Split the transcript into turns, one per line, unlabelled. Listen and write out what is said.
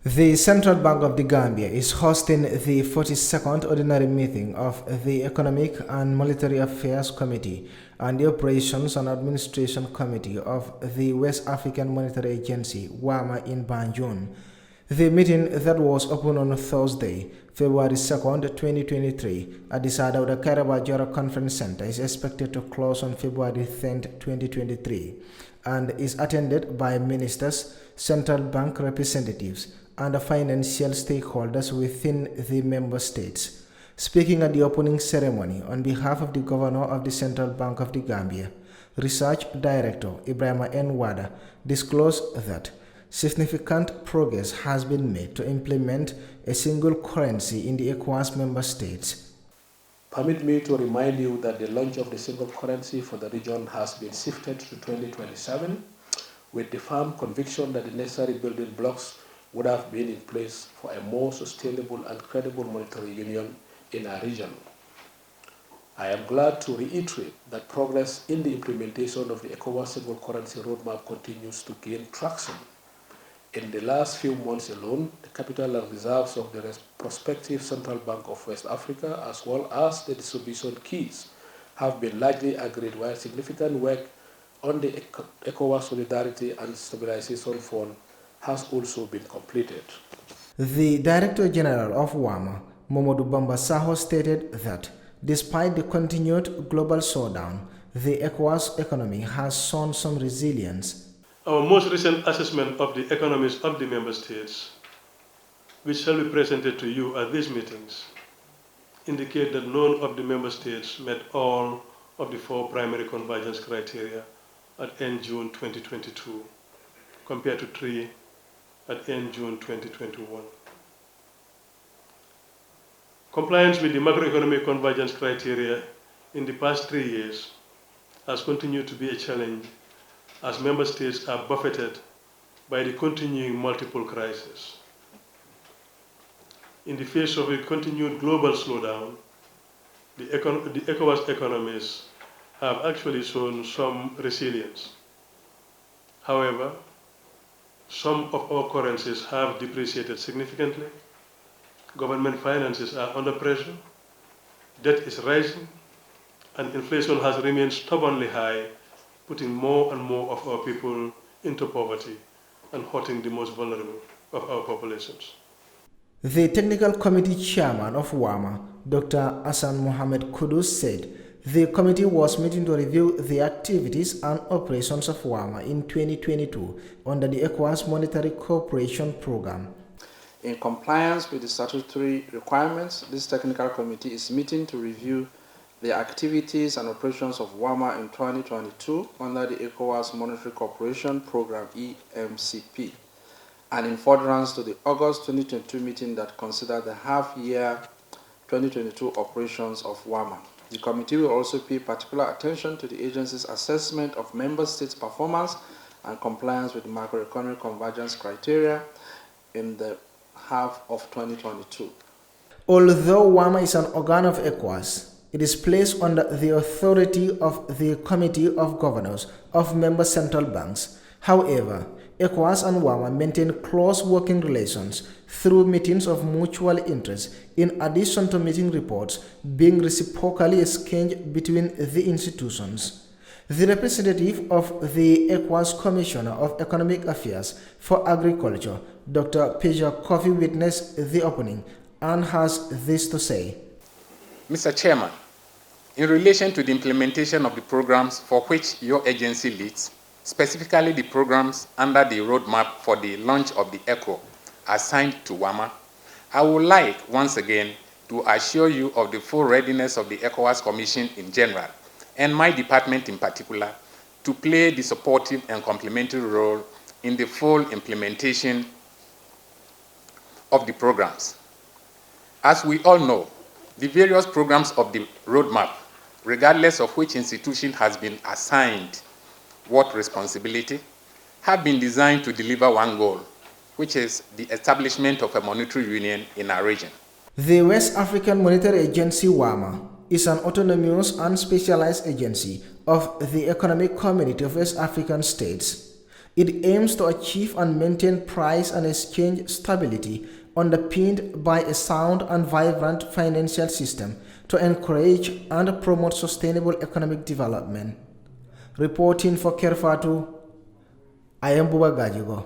The Central Bank of the Gambia is hosting the 42nd Ordinary Meeting of the Economic and Monetary Affairs Committee and the Operations and Administration Committee of the West African Monetary Agency WAMA in Banjul. The meeting that was opened on Thursday, February 2nd, 2023 at the Sadauda Kerr Conference Center is expected to close on February 10th, 2023 and is attended by ministers, central bank representatives, and financial stakeholders within the member states. Speaking at the opening ceremony on behalf of the Governor of the Central Bank of the Gambia, Research Director Ibrahim N. Wada disclosed that significant progress has been made to implement a single currency in the ECOWAS member states.
Permit me to remind you that the launch of the single currency for the region has been shifted to 2027 with the firm conviction that the necessary building blocks would have been in place for a more sustainable and credible monetary union in our region. I am glad to reiterate that progress in the implementation of the ECOWAS single currency roadmap continues to gain traction. In the last few months alone, the capital and reserves of the prospective Central Bank of West Africa, as well as the distribution keys, have been largely agreed, while significant work on the ECOWAS Solidarity and Stabilization Fund has also been completed.
The Director General of WAMA, Momodu Bamba Saho, stated that despite the continued global slowdown, the ECOWAS economy has shown some resilience.
Our most recent assessment of the economies of the member states, which shall be presented to you at these meetings, indicate that none of the member states met all of the 4 primary convergence criteria at end June 2022, compared to 3 at end June 2021. Compliance with the macroeconomic convergence criteria in the past 3 years has continued to be a challenge as member states are buffeted by the continuing multiple crises. In the face of a continued global slowdown, the ECOWAS economies have actually shown some resilience. However, some of our currencies have depreciated significantly, government finances are under pressure, debt is rising, and inflation has remained stubbornly high, putting more and more of our people into poverty and hurting the most vulnerable of our populations.
The Technical Committee Chairman of WAMA, Dr. Hassan Mohamed Kudus, said the committee was meeting to review the activities and operations of WAMA in 2022 under the ECOWAS Monetary Cooperation Program.
In compliance with the statutory requirements, this technical committee is meeting to review the activities and operations of WAMA in 2022 under the ECOWAS Monetary Cooperation Program EMCP, and in furtherance to the August 2022 meeting that considered the half-year 2022 operations of WAMA. The committee will also pay particular attention to the agency's assessment of member states' performance and compliance with the macroeconomic convergence criteria in the half of 2022.
Although WAMA is an organ of ECOWAS, it is placed under the authority of the Committee of Governors of member central banks. However, ECOWAS and WAMA maintain close working relations through meetings of mutual interest, in addition to meeting reports being reciprocally exchanged between the institutions. The representative of the ECOWAS Commissioner of Economic Affairs for Agriculture, Dr. Peja Kofi, witnessed the opening and has this to say.
Mr. Chairman, in relation to the implementation of the programs for which your agency leads, specifically the programs under the roadmap for the launch of the ECO assigned to WAMA, I would like once again to assure you of the full readiness of the ECOWAS Commission in general, and my department in particular, to play the supportive and complementary role in the full implementation of the programs. As we all know, the various programs of the roadmap, regardless of which institution has been assigned what responsibility, have been designed to deliver one goal, which is the establishment of a monetary union in our region.
The West African Monetary Agency WAMA is an autonomous and specialized agency of the Economic Community of West African States. It aims to achieve and maintain price and exchange stability underpinned by a sound and vibrant financial system to encourage and promote sustainable economic development. Reporting for Kerr, Fatou, I am Buba Gajigo.